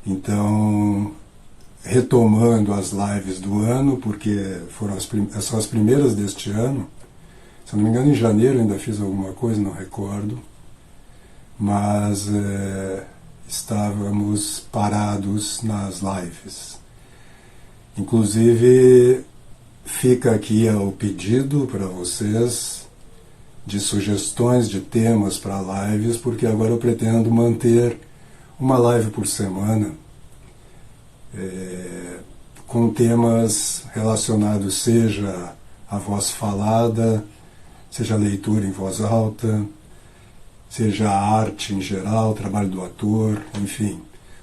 Então, retomando as lives do ano, porque são as primeiras deste ano. Se eu não me engano, em janeiro ainda fiz alguma coisa, não recordo. Mas estávamos parados nas lives. Inclusive, fica aqui o pedido para vocês de sugestões de temas para lives, porque agora eu pretendo manter uma live por semana com temas relacionados, seja a voz falada, seja a leitura em voz alta, seja a arte em geral, o trabalho do ator, enfim,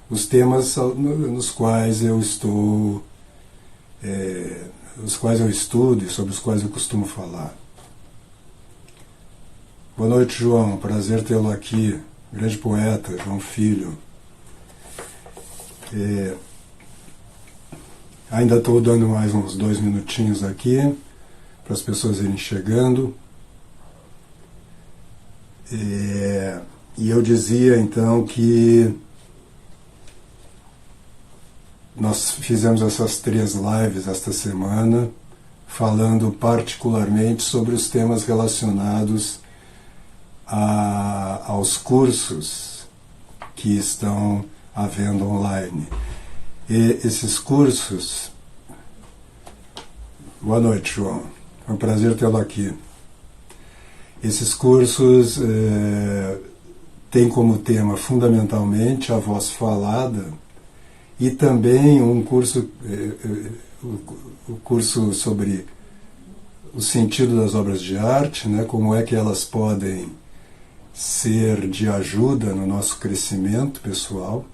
os temas nos quais eu estou, os quais eu estudo e sobre os quais eu costumo falar. Boa noite, João, prazer tê-lo aqui, grande poeta, João Filho. Ainda estou dando mais uns 2 minutinhos aqui para as pessoas irem chegando. E eu dizia então que nós fizemos essas 3 lives esta semana, falando particularmente sobre os temas relacionados aos cursos que estão havendo online. E esses cursos... Boa noite, João. É um prazer tê-lo aqui. Esses cursos têm como tema fundamentalmente a voz falada e também um curso, o curso sobre o sentido das obras de arte, né, como é que elas podem ser de ajuda no nosso crescimento pessoal.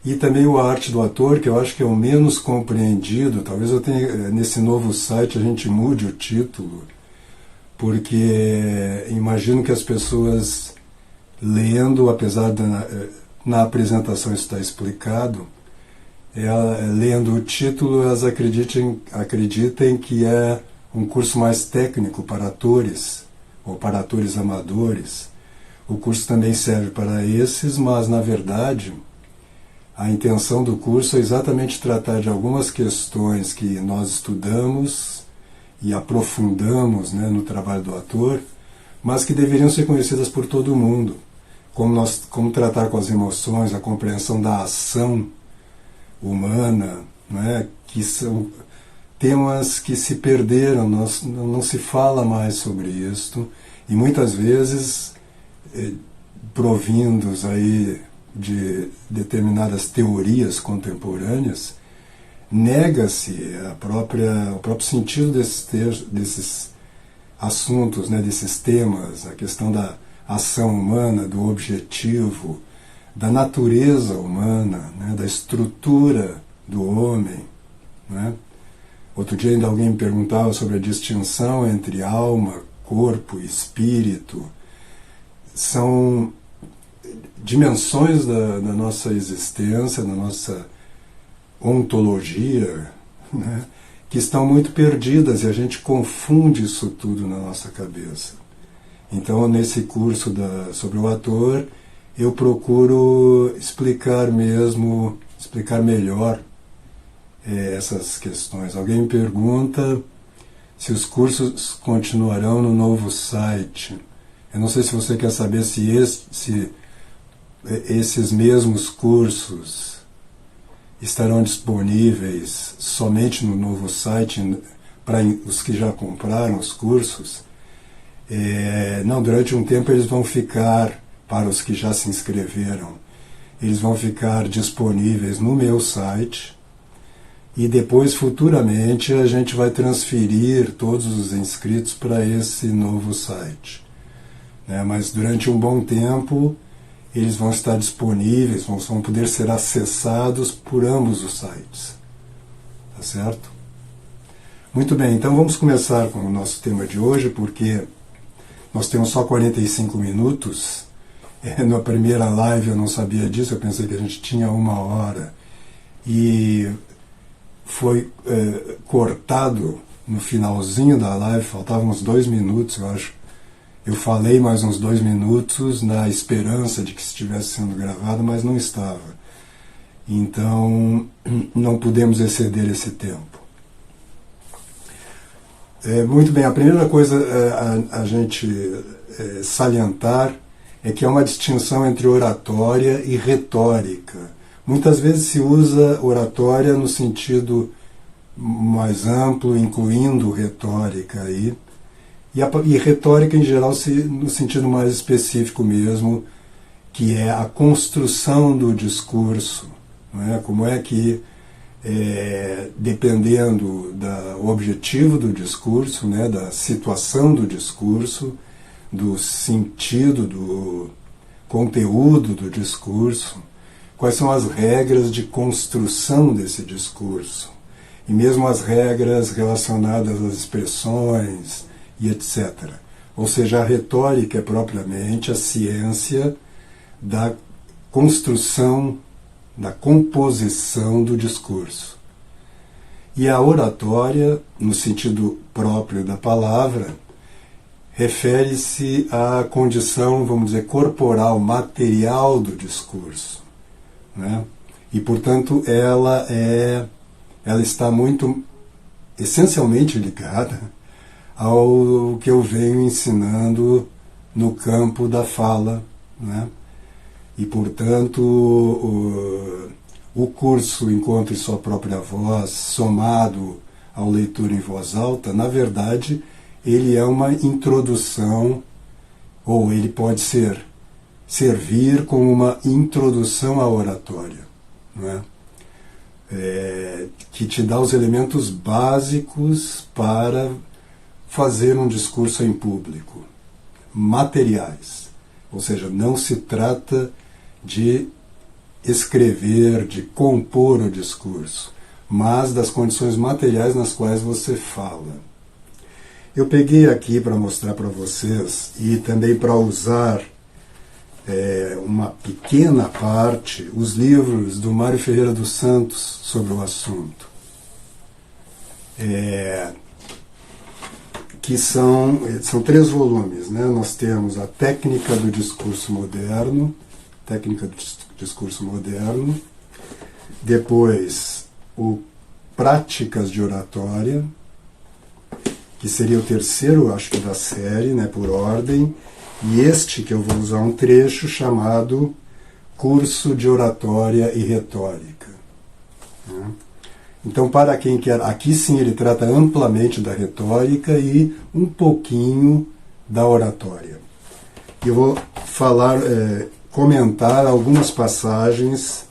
E também o arte do ator, que eu acho que é o menos compreendido. Talvez eu tenha, nesse novo site a gente mude o título, porque imagino que as pessoas lendo, apesar de na apresentação estar explicado, lendo o título elas acreditem que é um curso mais técnico para atores ou para atores amadores. O curso também serve para esses, mas na verdade a intenção do curso é exatamente tratar de algumas questões que nós estudamos e aprofundamos, né, no trabalho do ator, mas que deveriam ser conhecidas por todo mundo. Como tratar com as emoções, a compreensão da ação humana, né, que são temas que se perderam, não se fala mais sobre isto, e muitas vezes, provindos aí de determinadas teorias contemporâneas, nega-se o próprio sentido desses assuntos, né, desses temas, a questão da ação humana, do objetivo, da natureza humana, né, da estrutura do homem. Né? Outro dia ainda alguém me perguntava sobre a distinção entre alma, corpo e espírito. São dimensões da nossa existência, da nossa ontologia, né, que estão muito perdidas e a gente confunde isso tudo na nossa cabeça. Então, nesse curso sobre o ator, eu procuro explicar melhor essas questões. Alguém me pergunta se os cursos continuarão no novo site. Eu não sei se você quer saber se esses mesmos cursos estarão disponíveis somente no novo site para os que já compraram os cursos. Não, durante um tempo eles vão ficar, para os que já se inscreveram, eles vão ficar disponíveis no meu site e depois, futuramente, a gente vai transferir todos os inscritos para esse novo site. Mas durante um bom tempo eles vão estar disponíveis, vão poder ser acessados por ambos os sites. Tá certo? Muito bem, então vamos começar com o nosso tema de hoje, porque nós temos só 45 minutos. Na primeira live eu não sabia disso, eu pensei que a gente tinha 1 hora. E foi cortado no finalzinho da live, faltavam uns 2 minutos, eu acho. Eu falei mais uns 2 minutos na esperança de que estivesse sendo gravado, mas não estava. Então, não podemos exceder esse tempo. Muito bem, a primeira coisa a gente salientar é que há uma distinção entre oratória e retórica. Muitas vezes se usa oratória no sentido mais amplo, incluindo retórica aí, e retórica em geral no sentido mais específico mesmo, que é a construção do discurso. Não é? Como é que, dependendo do objetivo do discurso, né, da situação do discurso, do sentido, do conteúdo do discurso, quais são as regras de construção desse discurso, e mesmo as regras relacionadas às expressões e etc. Ou seja, a retórica é propriamente a ciência da construção, da composição do discurso. E a oratória, no sentido próprio da palavra, refere-se à condição, vamos dizer, corporal, material do discurso, né? E, portanto, ela está muito, essencialmente ligada ao que eu venho ensinando no campo da fala, né? E, portanto, o curso Encontre Sua Própria Voz, somado ao Leitura em Voz Alta, na verdade, ele é uma introdução, ou ele pode servir como uma introdução à oratória, não é? Que te dá os elementos básicos para fazer um discurso em público, materiais. Ou seja, não se trata de escrever, de compor o discurso, mas das condições materiais nas quais você fala. Eu peguei aqui para mostrar para vocês e também para usar uma pequena parte, os livros do Mário Ferreira dos Santos sobre o assunto, que são 3 volumes, né? Nós temos a Técnica do Discurso Moderno, depois o Práticas de Oratória, que seria o terceiro, acho que da série, né, por ordem, e este que eu vou usar um trecho chamado Curso de Oratória e Retórica. Né? Então, para quem quer, aqui sim ele trata amplamente da retórica e um pouquinho da oratória. Eu vou comentar algumas passagens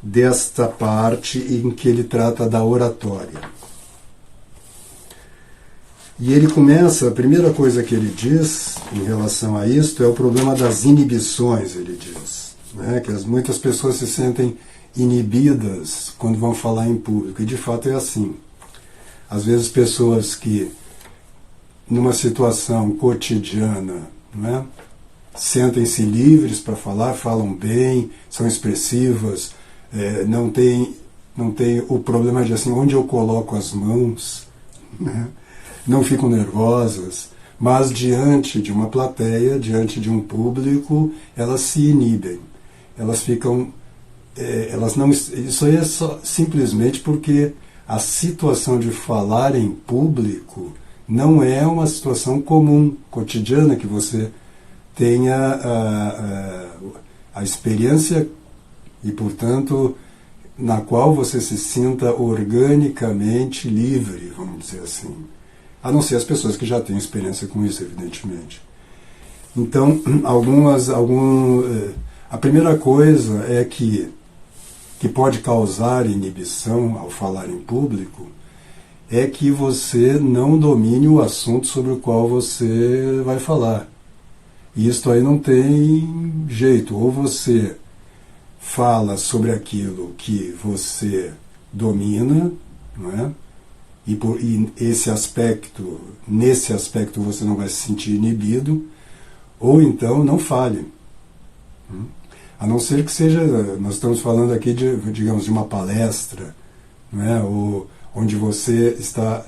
desta parte em que ele trata da oratória. E ele começa, a primeira coisa que ele diz em relação a isto é o problema das inibições, ele diz, né? Que muitas pessoas se sentem inibidas quando vão falar em público, e de fato é assim. Às vezes pessoas que, numa situação cotidiana, não é? Sentem-se livres para falar, falam bem, são expressivas, não tem o problema de assim, onde eu coloco as mãos, né? Não ficam nervosas, mas diante de uma plateia, diante de um público, elas se inibem, elas ficam, isso aí é só, simplesmente porque a situação de falar em público não é uma situação comum, cotidiana, que você tenha a experiência e, portanto, na qual você se sinta organicamente livre, vamos dizer assim. A não ser as pessoas que já têm experiência com isso, evidentemente. Então, a primeira coisa é que pode causar inibição ao falar em público é que você não domine o assunto sobre o qual você vai falar. E isto aí não tem jeito. Ou você fala sobre aquilo que você domina, não é? E nesse aspecto você não vai se sentir inibido, ou então não fale. A não ser que seja, nós estamos falando aqui de uma palestra, né, ou onde você está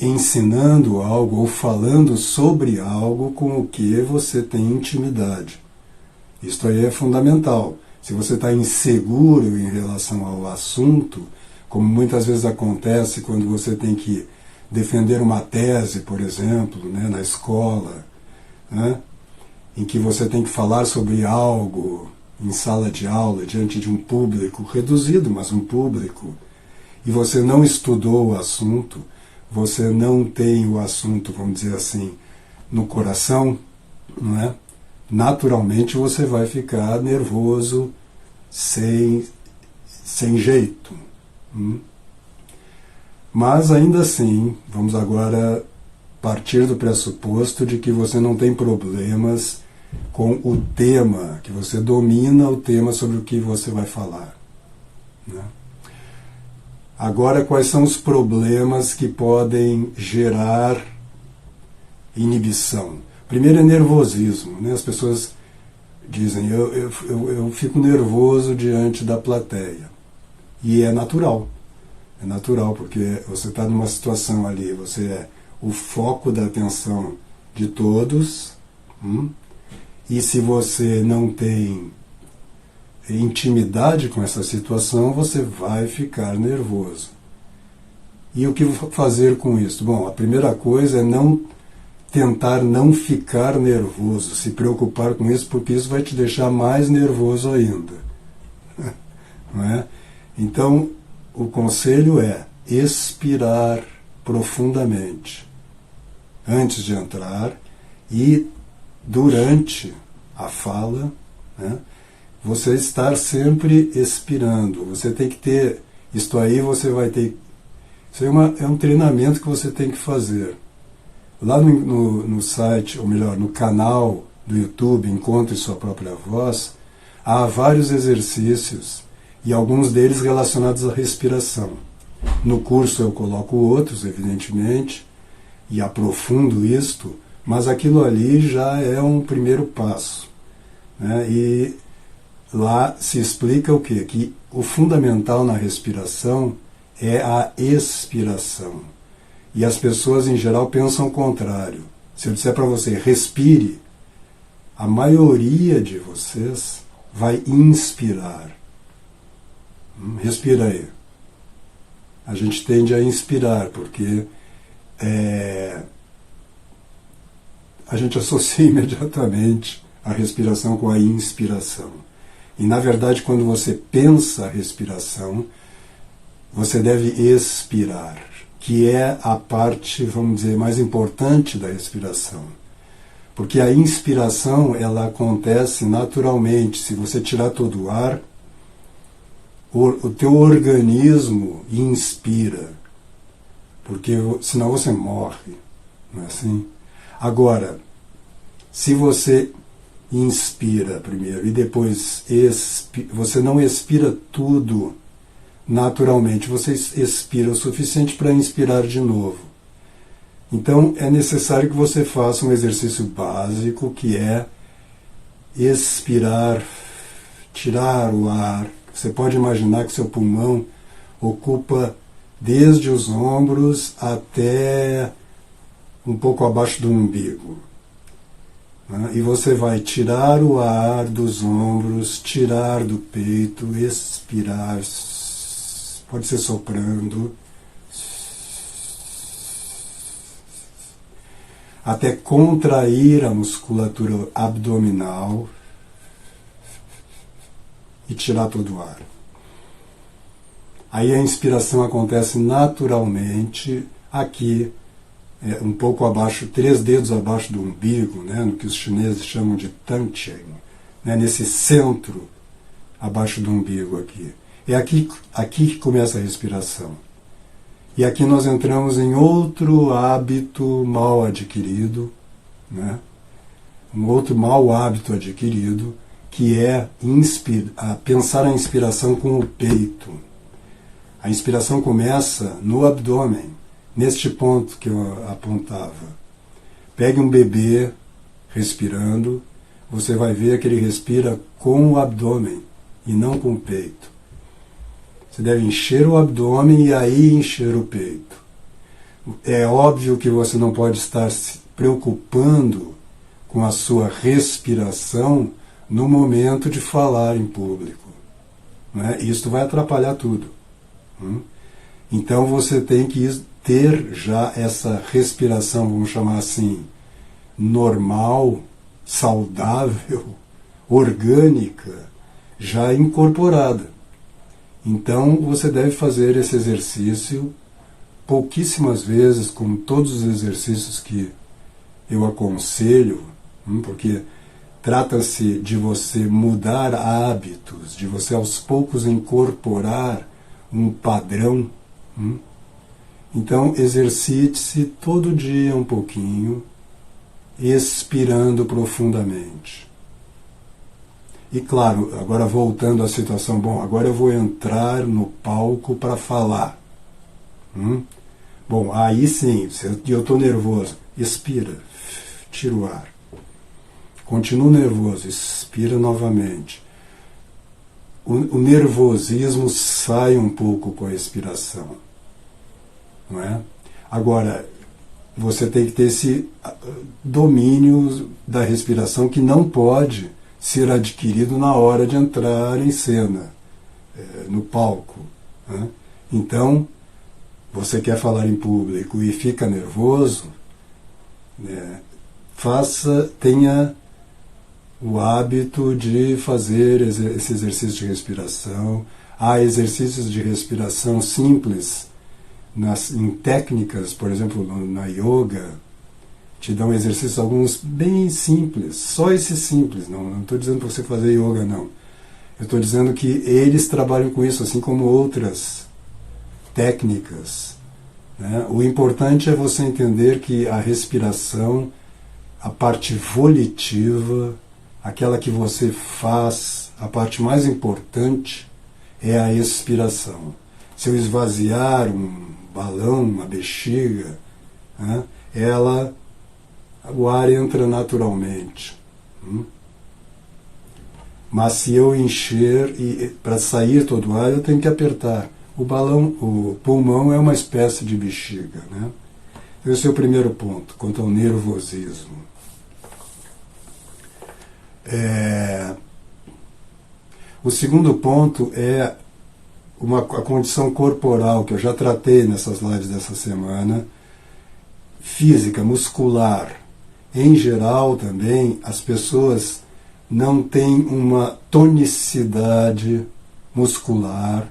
ensinando algo ou falando sobre algo com o que você tem intimidade. Isto aí é fundamental. Se você está inseguro em relação ao assunto, como muitas vezes acontece quando você tem que defender uma tese, por exemplo, né, na escola, né, em que você tem que falar sobre algo em sala de aula, diante de um público reduzido, mas um público, e você não estudou o assunto, você não tem o assunto, vamos dizer assim, no coração, não é? Naturalmente você vai ficar nervoso sem jeito. Mas ainda assim, vamos agora partir do pressuposto de que você não tem problemas com o tema, que você domina o tema sobre o que você vai falar, né? Agora, quais são os problemas que podem gerar inibição? Primeiro é nervosismo, né? As pessoas dizem, eu fico nervoso diante da plateia. E é natural. É natural, porque você está numa situação ali, você é o foco da atenção de todos, e se você não tem intimidade com essa situação, você vai ficar nervoso. E o que fazer com isso? Bom, a primeira coisa é tentar não ficar nervoso, se preocupar com isso, porque isso vai te deixar mais nervoso ainda. Não é? Então, o conselho é expirar profundamente antes de entrar e durante a fala, né? Você estar sempre expirando. Você tem que ter, isto aí você vai ter, isso é um treinamento que você tem que fazer. Lá no site, ou melhor, no canal do YouTube, Encontre Sua Própria Voz, há vários exercícios, e alguns deles relacionados à respiração. No curso eu coloco outros, evidentemente, e aprofundo isto, mas aquilo ali já é um primeiro passo, né? E lá se explica o quê? Que o fundamental na respiração é a expiração. E as pessoas, em geral, pensam o contrário. Se eu disser para você, respire, a maioria de vocês vai inspirar. Respira aí. A gente tende a inspirar, porque a gente associa imediatamente a respiração com a inspiração. E, na verdade, quando você pensa a respiração, você deve expirar, que é a parte, vamos dizer, mais importante da respiração. Porque a inspiração, ela acontece naturalmente. Se você tirar todo o ar, o teu organismo inspira, porque senão você morre, não é assim? Agora, se você inspira primeiro e depois você não expira tudo naturalmente, você expira o suficiente para inspirar de novo. Então é necessário que você faça um exercício básico, que é expirar, tirar o ar. Você pode imaginar que seu pulmão ocupa desde os ombros até um pouco abaixo do umbigo. E você vai tirar o ar dos ombros, tirar do peito, expirar, pode ser soprando, até contrair a musculatura abdominal e tirar todo o ar. Aí a inspiração acontece naturalmente aqui, um pouco abaixo, 3 dedos abaixo do umbigo, né, no que os chineses chamam de tangchen, né, nesse centro abaixo do umbigo aqui. É aqui que começa a respiração. E aqui nós entramos em outro hábito mal adquirido, né, um outro mau hábito adquirido, que é pensar a inspiração com o peito. A inspiração começa no abdômen, neste ponto que eu apontava. Pegue um bebê respirando, você vai ver que ele respira com o abdômen e não com o peito. Você deve encher o abdômen e aí encher o peito. É óbvio que você não pode estar se preocupando com a sua respiração no momento de falar em público. Né? Isso vai atrapalhar tudo. Então você tem que ter já essa respiração, vamos chamar assim, normal, saudável, orgânica, já incorporada. Então você deve fazer esse exercício pouquíssimas vezes, como todos os exercícios que eu aconselho, porque trata-se de você mudar hábitos, de você aos poucos incorporar um padrão. Então exercite-se todo dia um pouquinho, expirando profundamente. E claro, agora voltando à situação, bom, agora eu vou entrar no palco para falar. Bom, aí sim, eu estou nervoso, expira, tira o ar. Continua nervoso, expira novamente. O nervosismo sai um pouco com a expiração. Não é? Agora, você tem que ter esse domínio da respiração que não pode ser adquirido na hora de entrar em cena, no palco. Né? Então, você quer falar em público e fica nervoso, né? Tenha o hábito de fazer esse exercício de respiração. Há exercícios de respiração simples em técnicas, por exemplo, na yoga, te dão exercícios alguns bem simples, só esse simples, não estou dizendo para você fazer yoga, não. Eu estou dizendo que eles trabalham com isso, assim como outras técnicas. Né? O importante é você entender que a respiração, a parte volitiva, aquela que você faz, a parte mais importante é a expiração. Se eu esvaziar um balão, uma bexiga, né, o ar entra naturalmente. Mas se eu encher, e para sair todo o ar, eu tenho que apertar. O pulmão é uma espécie de bexiga. Né? Esse é o primeiro ponto, quanto ao nervosismo. O segundo ponto é a condição corporal, que eu já tratei nessas lives dessa semana, física, muscular. Em geral, também, as pessoas não têm uma tonicidade muscular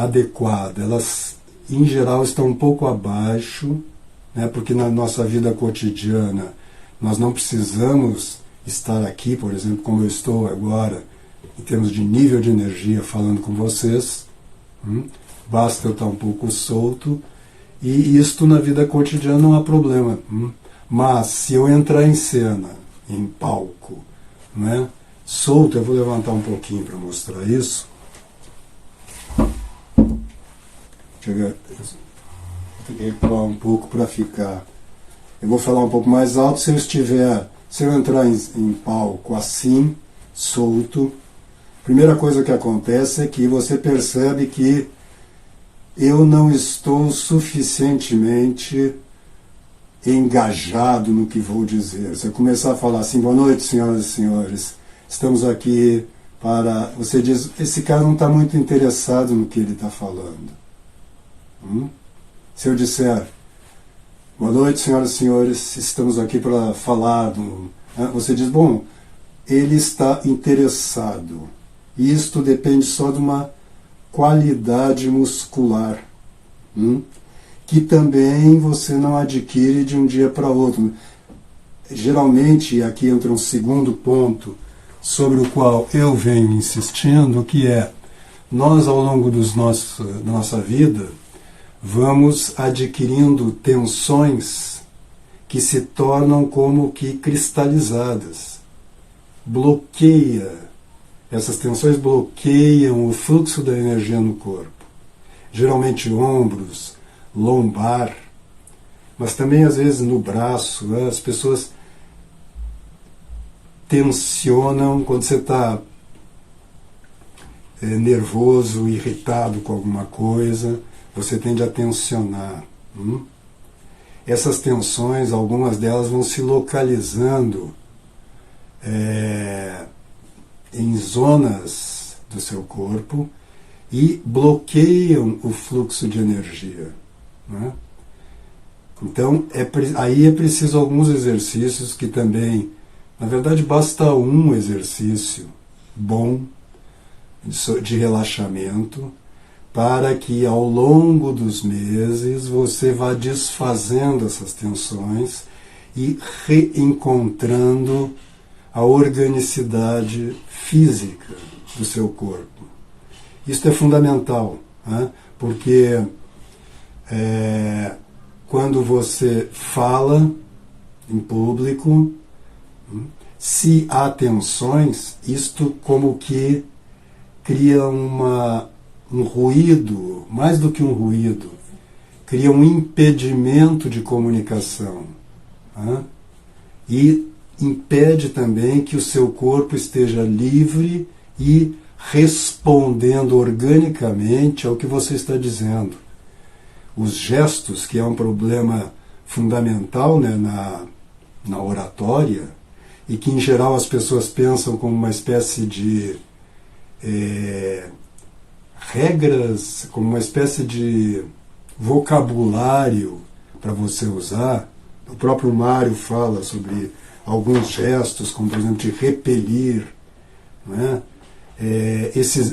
adequada. Elas, em geral, estão um pouco abaixo, né, porque na nossa vida cotidiana nós não precisamos estar aqui, por exemplo, como eu estou agora, em termos de nível de energia falando com vocês. Basta eu estar um pouco solto, e isto na vida cotidiana não há problema. Mas se eu entrar em cena, em palco, né, solto, eu vou levantar um pouquinho para mostrar isso. Eu tenho que recuar um pouco para ficar. Eu vou falar um pouco mais alto. Se eu entrar em palco assim, solto, a primeira coisa que acontece é que você percebe que eu não estou suficientemente engajado no que vou dizer. Se eu começar a falar assim, boa noite, senhoras e senhores, estamos aqui para... Você diz, esse cara não está muito interessado no que ele está falando. Se eu disser, boa noite, senhoras e senhores, estamos aqui para falar... Você diz, bom, ele está interessado. Isto depende só de uma qualidade muscular, que também você não adquire de um dia para outro. Geralmente, aqui entra um segundo ponto sobre o qual eu venho insistindo, que é, nós ao longo da nossa vida, vamos adquirindo tensões que se tornam como que cristalizadas. Essas tensões bloqueiam o fluxo da energia no corpo. Geralmente ombros, lombar, mas também às vezes no braço. As pessoas tensionam quando você está nervoso, irritado com alguma coisa, você tende a tensionar. Essas tensões, algumas delas vão se localizando em zonas do seu corpo e bloqueiam o fluxo de energia, né? Então, aí é preciso alguns exercícios que também, na verdade, basta um exercício bom de relaxamento para que ao longo dos meses você vá desfazendo essas tensões e reencontrando a organicidade física do seu corpo. Isso é fundamental, né? Porque quando você fala em público, se há tensões, isto como que cria um ruído, mais do que um ruído, cria um impedimento de comunicação, né? E impede também que o seu corpo esteja livre e respondendo organicamente ao que você está dizendo. Os gestos, que é um problema fundamental, né, na oratória, e que em geral as pessoas pensam como uma espécie de regras, como uma espécie de vocabulário para você usar. O próprio Mário fala sobre alguns gestos, como por exemplo de repelir, né?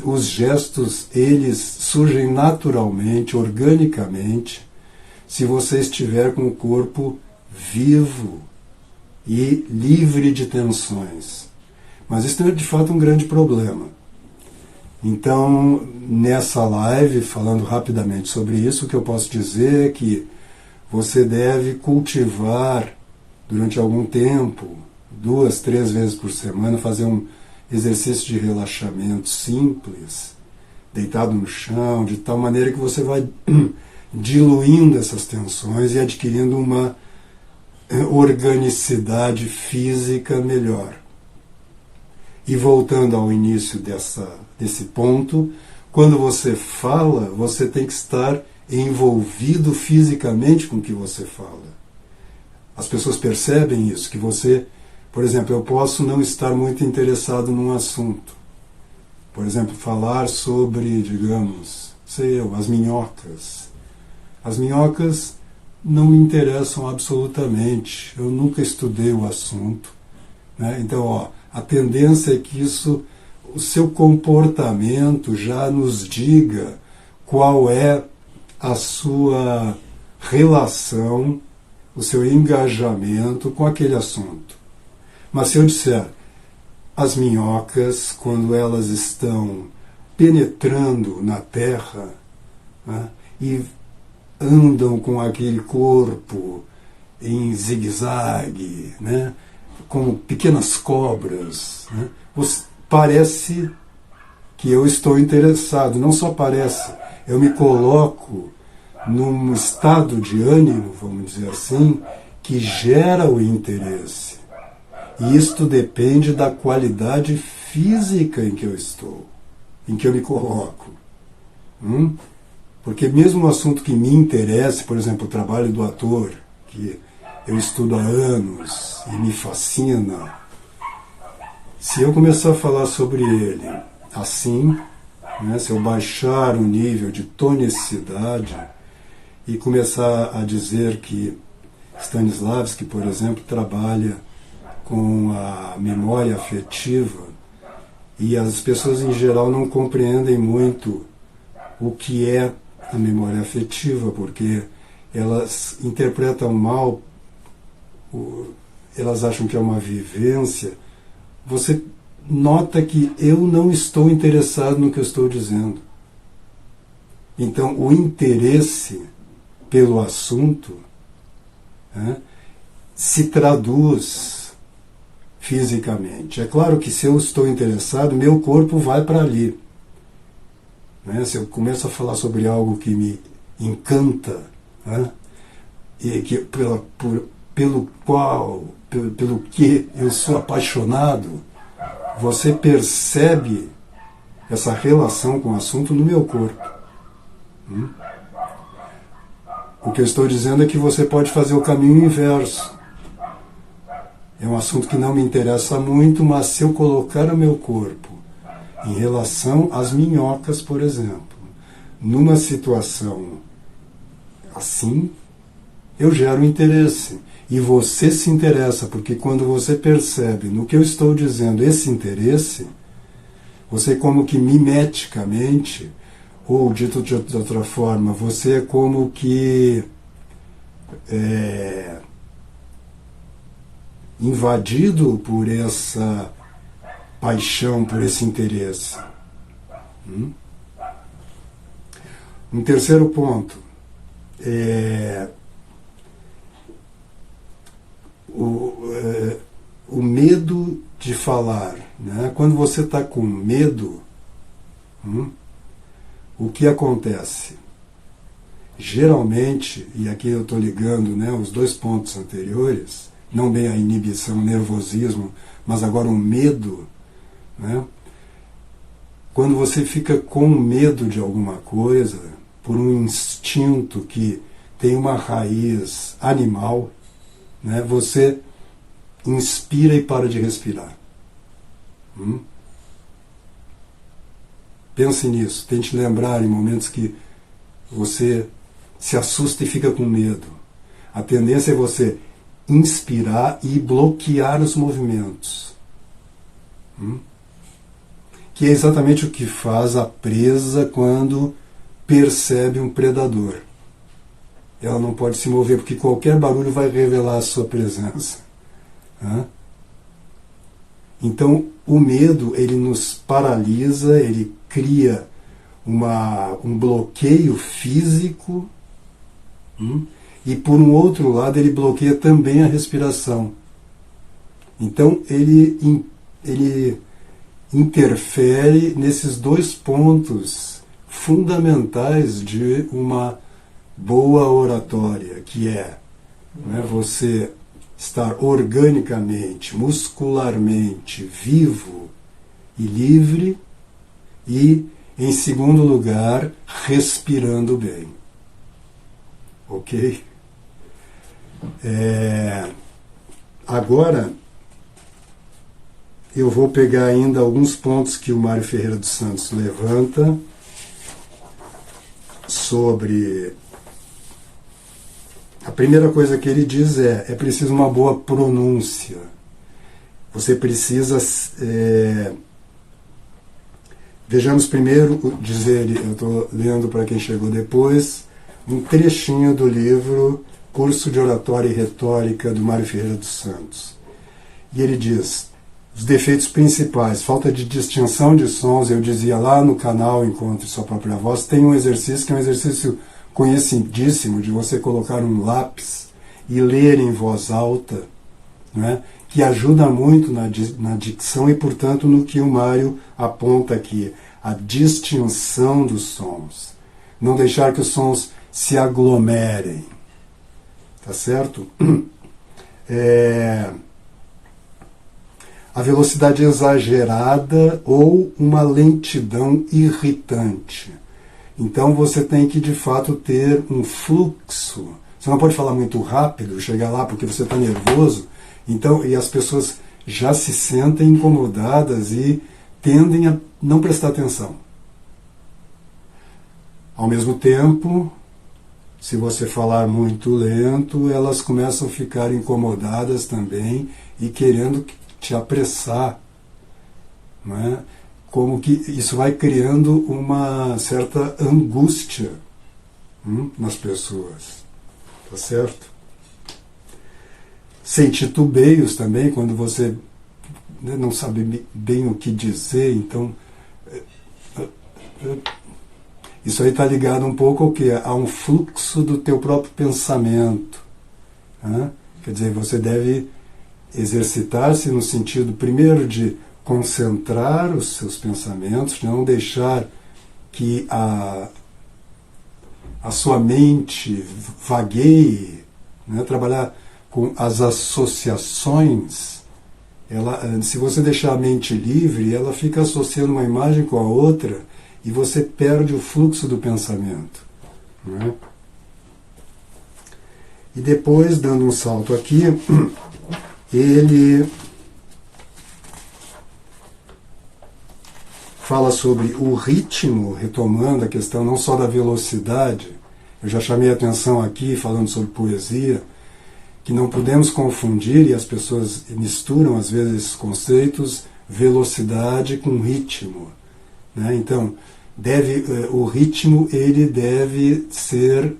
Os gestos, eles surgem naturalmente, organicamente, se você estiver com o corpo vivo e livre de tensões. Mas isso é de fato um grande problema. Então, nessa live, falando rapidamente sobre isso, o que eu posso dizer é que você deve cultivar durante algum tempo, 2, 3 vezes por semana, fazer um exercício de relaxamento simples, deitado no chão, de tal maneira que você vai diluindo essas tensões e adquirindo uma organicidade física melhor. E voltando ao início desse ponto, quando você fala, você tem que estar envolvido fisicamente com o que você fala. As pessoas percebem isso, que você, por exemplo, eu posso não estar muito interessado num assunto. Por exemplo, falar sobre, digamos, as minhocas. As minhocas não me interessam absolutamente. Eu nunca estudei o assunto, né? Então, a tendência é que o seu comportamento já nos diga qual é a sua relação, o seu engajamento com aquele assunto. Mas se eu disser, as minhocas, quando elas estão penetrando na terra, né, e andam com aquele corpo em zigue-zague, né, como pequenas cobras, né, parece que eu estou interessado. Não só parece, eu me coloco num estado de ânimo, vamos dizer assim, que gera o interesse. E isto depende da qualidade física em que eu estou, em que eu me coloco. Porque mesmo um assunto que me interesse, por exemplo, o trabalho do ator, que eu estudo há anos e me fascina, se eu começar a falar sobre ele assim, né, se eu baixar o nível de tonicidade e começar a dizer que Stanislavski, por exemplo, trabalha com a memória afetiva, e as pessoas em geral não compreendem muito o que é a memória afetiva, porque elas interpretam mal, elas acham que é uma vivência. Você nota que eu não estou interessado no que eu estou dizendo. Então, o interesse pelo assunto, né, se traduz fisicamente. É claro que se eu estou interessado, meu corpo vai para ali. Né? Se eu começo a falar sobre algo que me encanta, né, e que, pelo que eu sou apaixonado, você percebe essa relação com o assunto no meu corpo. O que eu estou dizendo é que você pode fazer o caminho inverso. é um assunto que não me interessa muito, mas se eu colocar o meu corpo em relação às minhocas, por exemplo, numa situação assim, eu gero interesse. E você se interessa, porque quando você percebe no que eu estou dizendo esse interesse, você como que mimeticamente, ou dito de outra forma, você é como que invadido por essa paixão, por esse interesse. Um terceiro ponto é o medo de falar. Né? Quando você está com medo, o que acontece? Geralmente, e aqui eu estou ligando, né, os dois pontos anteriores, não bem a inibição, o nervosismo, mas agora o medo, né? Quando você fica com medo de alguma coisa, por um instinto que tem uma raiz animal, né, você inspira e para de respirar. Pense nisso, tente lembrar em momentos que você se assusta e fica com medo. A tendência é você inspirar e bloquear os movimentos. Que é exatamente o que faz a presa quando percebe um predador. Ela não pode se mover, porque qualquer barulho vai revelar a sua presença. Então, o medo, ele nos paralisa, ele cria um bloqueio físico, e por um outro lado ele bloqueia também a respiração. Então ele interfere nesses dois pontos fundamentais de uma boa oratória, que é, né, você estar organicamente, muscularmente vivo e livre, e, em segundo lugar, respirando bem. Ok? Agora, eu vou pegar ainda alguns pontos que o Mário Ferreira dos Santos levanta sobre... A primeira coisa que ele diz é preciso uma boa pronúncia. Você precisa... Vejamos primeiro, eu estou lendo para quem chegou depois, um trechinho do livro Curso de Oratória e Retórica, do Mário Ferreira dos Santos. E ele diz, os defeitos principais, falta de distinção de sons, eu dizia lá no canal Encontre Sua Própria Voz, tem um exercício que é um exercício conhecidíssimo, de você colocar um lápis e ler em voz alta, né, que ajuda muito na dicção e, portanto, no que o Mário aponta aqui, a distinção dos sons. Não deixar que os sons se aglomerem. Tá certo? A velocidade exagerada ou uma lentidão irritante. Então você tem que, de fato, ter um fluxo. Você não pode falar muito rápido, chegar lá porque você está nervoso. Então, e as pessoas já se sentem incomodadas e tendem a não prestar atenção. Ao mesmo tempo, se você falar muito lento, elas começam a ficar incomodadas também e querendo te apressar. Não é? Como que isso vai criando uma certa angústia nas pessoas. Tá certo? Sem titubeios também, quando você não sabe bem o que dizer, então isso aí está ligado um pouco ao quê? A um fluxo do teu próprio pensamento. Né? Quer dizer, você deve exercitar-se no sentido, primeiro, de concentrar os seus pensamentos, não deixar que a sua mente vagueie, né? Trabalhar com as associações. Se você deixar a mente livre, ela fica associando uma imagem com a outra e você perde o fluxo do pensamento. Né? E depois, dando um salto aqui, ele fala sobre o ritmo, retomando a questão não só da velocidade. Eu já chamei a atenção aqui, falando sobre poesia, que não podemos confundir, e as pessoas misturam às vezes esses conceitos, velocidade com ritmo, né? Então, o ritmo ele deve ser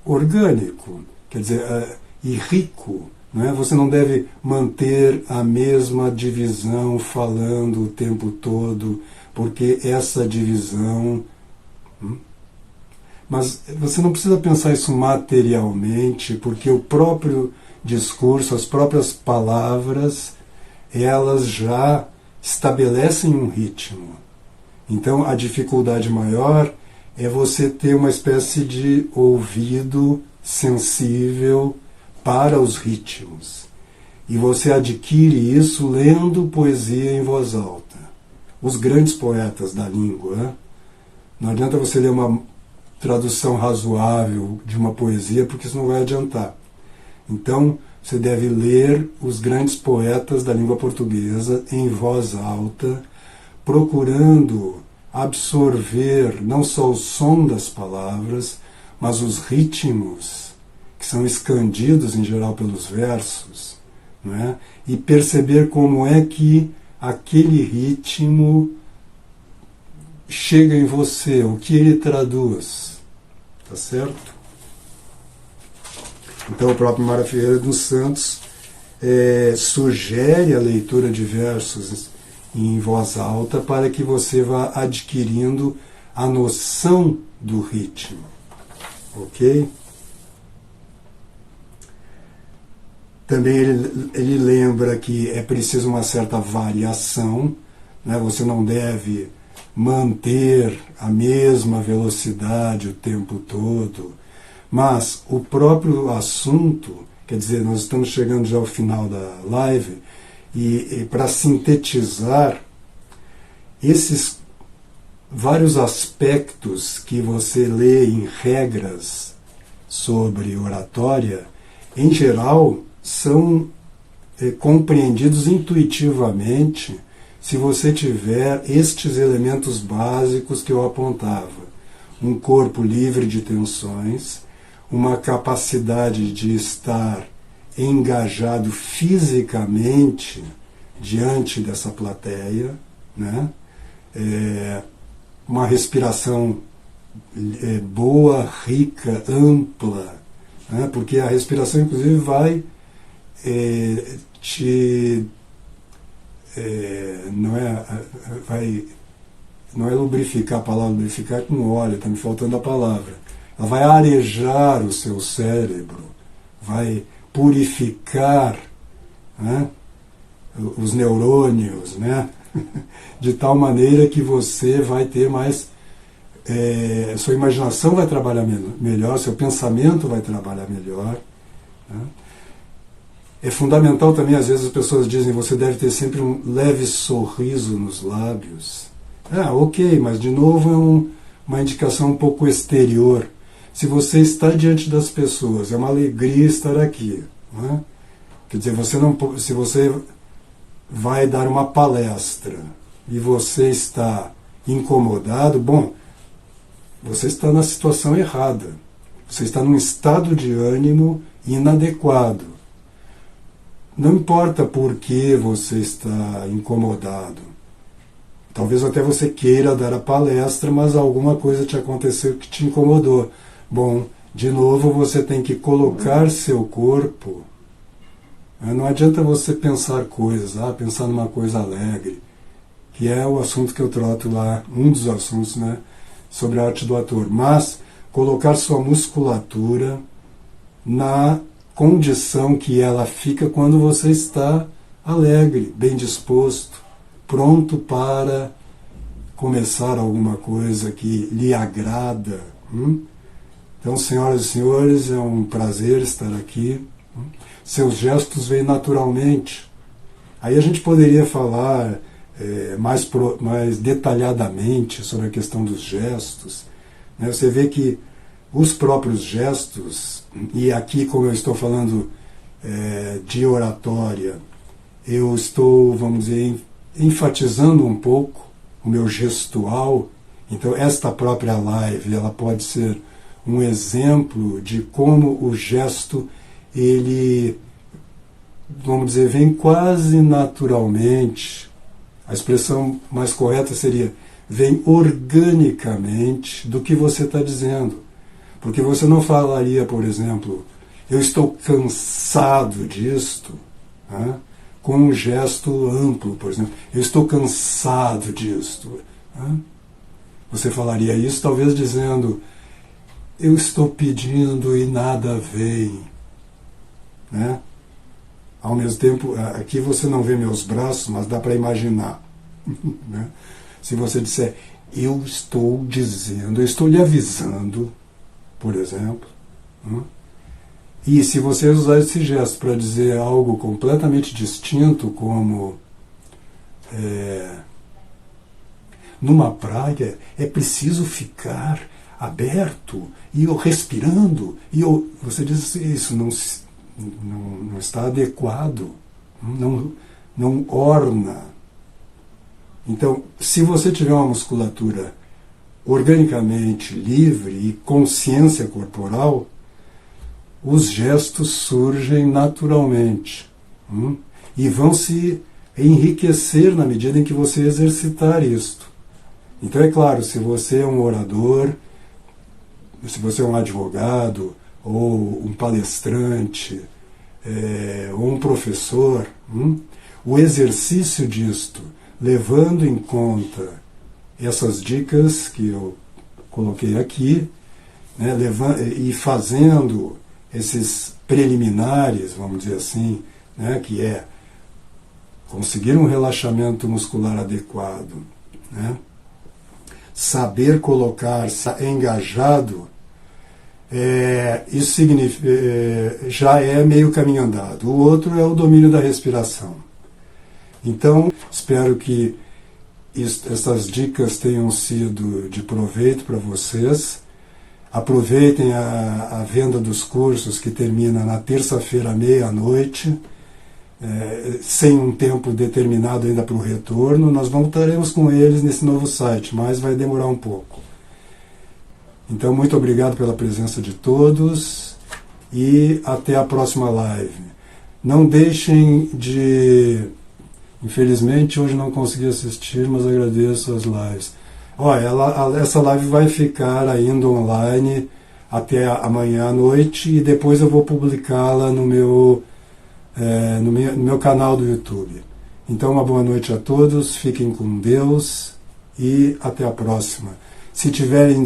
orgânico, quer dizer, e rico. Não é? Você não deve manter a mesma divisão falando o tempo todo, porque essa divisão... Mas você não precisa pensar isso materialmente, porque o próprio discurso, as próprias palavras, elas já estabelecem um ritmo. Então a dificuldade maior é você ter uma espécie de ouvido sensível para os ritmos. E você adquire isso lendo poesia em voz alta. Os grandes poetas da língua, não adianta você ler uma tradução razoável de uma poesia, porque isso não vai adiantar. Então, você deve ler os grandes poetas da língua portuguesa em voz alta, procurando absorver não só o som das palavras, mas os ritmos que são escandidos em geral pelos versos, não é? E perceber como é que aquele ritmo chega em você, o que ele traduz, tá certo? Então o próprio Mário Ferreira dos Santos sugere a leitura de versos em voz alta para que você vá adquirindo a noção do ritmo, ok? Também ele lembra que é preciso uma certa variação, né? Você não deve manter a mesma velocidade o tempo todo, mas o próprio assunto, quer dizer, nós estamos chegando já ao final da live, e para sintetizar esses vários aspectos que você lê em regras sobre oratória, em geral, são compreendidos intuitivamente se você tiver estes elementos básicos que eu apontava. Um corpo livre de tensões, uma capacidade de estar engajado fisicamente diante dessa plateia, né? Uma respiração boa, rica, ampla, né? Porque a respiração, inclusive, vai não é lubrificar, a palavra lubrificar é com óleo, está me faltando a palavra. Ela vai arejar o seu cérebro, vai purificar, né, os neurônios, né, de tal maneira que você vai ter mais... sua imaginação vai trabalhar melhor, seu pensamento vai trabalhar melhor, né. É fundamental também, às vezes as pessoas dizem, você deve ter sempre um leve sorriso nos lábios. Ok, mas de novo é uma indicação um pouco exterior. Se você está diante das pessoas, é uma alegria estar aqui, né? Quer dizer, se você vai dar uma palestra e você está incomodado, bom, você está na situação errada. Você está num estado de ânimo inadequado. Não importa por que você está incomodado. Talvez até você queira dar a palestra, mas alguma coisa te aconteceu que te incomodou. Bom, de novo você tem que colocar seu corpo. Não adianta você pensar coisas, pensar numa coisa alegre, que é o assunto que eu trato lá, um dos assuntos, né, sobre a arte do ator. Mas colocar sua musculatura na condição que ela fica quando você está alegre, bem disposto, pronto para começar alguma coisa que lhe agrada. Então, senhoras e senhores, é um prazer estar aqui. Seus gestos vêm naturalmente. Aí a gente poderia falar mais detalhadamente sobre a questão dos gestos, né? Você vê que os próprios gestos, e aqui, como eu estou falando de oratória, eu estou, vamos dizer, enfatizando um pouco o meu gestual. Então, esta própria live, ela pode ser um exemplo de como o gesto, ele, vamos dizer, vem quase naturalmente. A expressão mais correta seria, vem organicamente do que você está dizendo. Porque você não falaria, por exemplo, eu estou cansado disto, né? Com um gesto amplo, por exemplo, eu estou cansado disto. Né? Você falaria isso talvez dizendo, eu estou pedindo e nada vem. Né? Ao mesmo tempo, aqui você não vê meus braços, mas dá para imaginar. Né? Se você disser, eu estou dizendo, eu estou lhe avisando, por exemplo. Né? E se você usar esse gesto para dizer algo completamente distinto, como numa praia é preciso ficar aberto e respirando, e você diz isso não está adequado, não orna. Então, se você tiver uma musculatura organicamente livre e consciência corporal, os gestos surgem naturalmente e vão se enriquecer na medida em que você exercitar isto. Então, é claro, se você é um orador, se você é um advogado, ou um palestrante, ou um professor, o exercício disto, levando em conta essas dicas que eu coloquei aqui, né, e fazendo esses preliminares, vamos dizer assim, né, que é conseguir um relaxamento muscular adequado, né, saber colocar, engajado, isso significa, já é meio caminho andado. O outro é o domínio da respiração. Então, espero que essas dicas tenham sido de proveito para vocês. Aproveitem a venda dos cursos que termina na terça-feira à meia-noite, sem um tempo determinado ainda para o retorno. Nós voltaremos com eles nesse novo site, mas vai demorar um pouco. Então, muito obrigado pela presença de todos e até a próxima live. Não deixem de... Infelizmente, hoje não consegui assistir, mas agradeço as lives. Essa live vai ficar ainda online até amanhã à noite e depois eu vou publicá-la no meu canal do YouTube. Então, uma boa noite a todos, fiquem com Deus e até a próxima. Se tiverem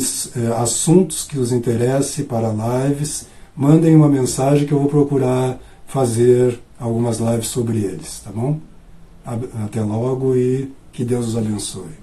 assuntos que os interessem para lives, mandem uma mensagem que eu vou procurar fazer algumas lives sobre eles, tá bom? Até logo e que Deus os abençoe.